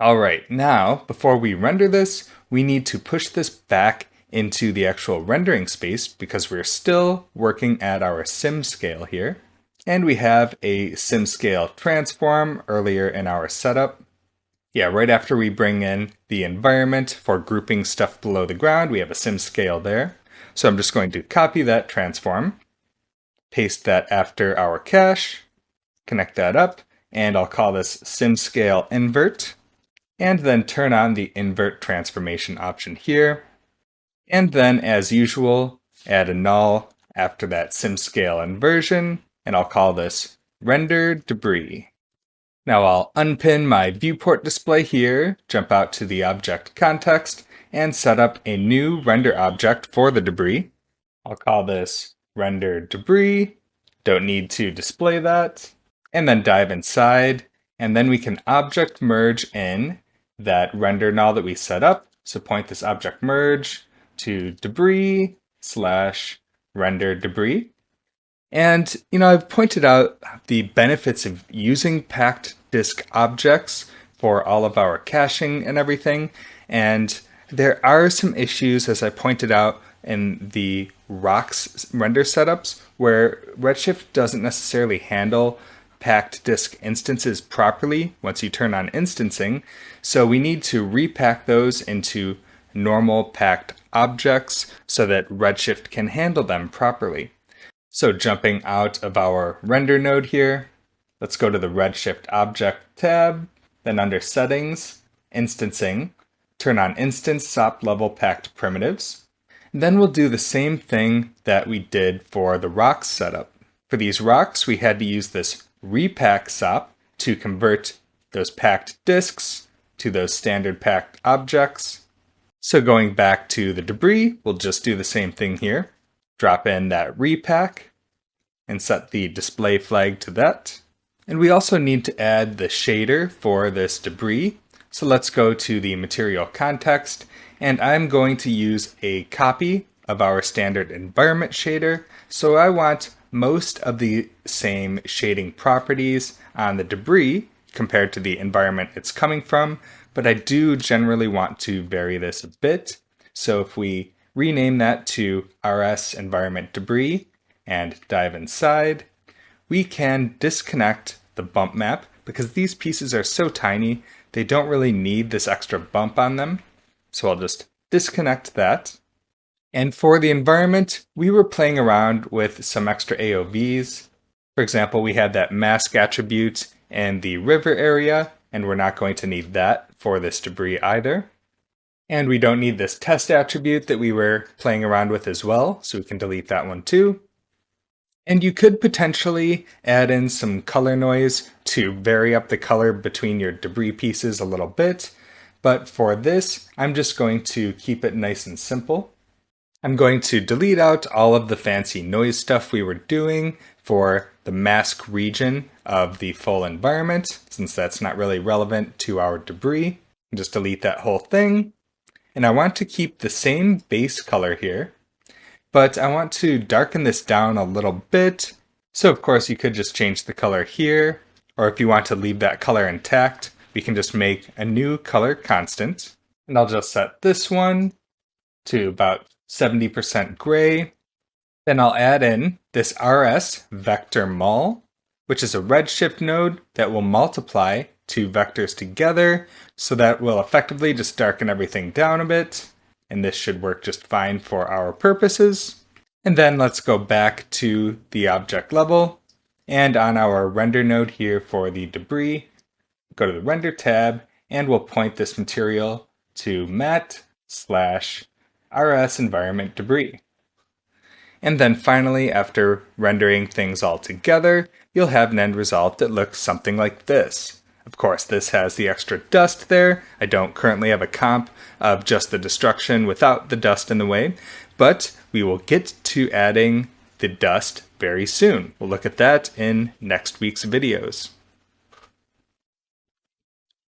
All right, now before we render this, we need to push this back into the actual rendering space because we're still working at our sim scale here. And we have a sim scale transform earlier in our setup. Yeah, right after we bring in the environment for grouping stuff below the ground, we have a sim scale there. So I'm just going to copy that transform, paste that after our cache, connect that up, and I'll call this sim scale invert, and then turn on the invert transformation option here. And then, as usual, add a null after that sim scale inversion, and I'll call this render debris. Now I'll unpin my viewport display here, jump out to the object context, and set up a new render object for the debris. I'll call this render debris. Don't need to display that. And then dive inside, and then we can object merge in that render null that we set up. So point this object merge to debris slash render debris. And, I've pointed out the benefits of using packed disk objects for all of our caching and everything. And there are some issues, as I pointed out in the Rocks render setups, where Redshift doesn't necessarily handle packed disk instances properly once you turn on instancing. So we need to repack those into normal packed objects so that Redshift can handle them properly. So jumping out of our render node here, let's go to the Redshift Object tab, then under Settings, Instancing, turn on Instance SOP Level Packed Primitives. And then we'll do the same thing that we did for the rocks setup. For these rocks, we had to use this repack SOP to convert those packed disks to those standard packed objects. So going back to the debris, we'll just do the same thing here. Drop in that repack and set the display flag to that. And we also need to add the shader for this debris. So let's go to the material context, and I'm going to use a copy of our standard environment shader. So I want most of the same shading properties on the debris compared to the environment it's coming from, but I do generally want to vary this a bit. So if we rename that to RS environment debris and dive inside, we can disconnect the bump map because these pieces are so tiny, they don't really need this extra bump on them. So I'll just disconnect that. And for the environment, we were playing around with some extra AOVs. For example, we had that mask attribute in the river area, and we're not going to need that for this debris either. And we don't need this test attribute that we were playing around with as well, so we can delete that one too. And you could potentially add in some color noise to vary up the color between your debris pieces a little bit, but for this, I'm just going to keep it nice and simple. I'm going to delete out all of the fancy noise stuff we were doing for the mask region of the full environment, since that's not really relevant to our debris. Just delete that whole thing. And I want to keep the same base color here, but I want to darken this down a little bit. So of course you could just change the color here, or if you want to leave that color intact, we can just make a new color constant. And I'll just set this one to about 70% gray. Then I'll add in this RS vector mul, which is a Redshift node that will multiply two vectors together, so that will effectively just darken everything down a bit, and this should work just fine for our purposes. And then let's go back to the object level, and on our render node here for the debris, go to the render tab, and we'll point this material to mat/rs environment debris. And then finally, after rendering things all together, you'll have an end result that looks something like this. Of course, this has the extra dust there. I don't currently have a comp of just the destruction without the dust in the way, but we will get to adding the dust very soon. We'll look at that in next week's videos.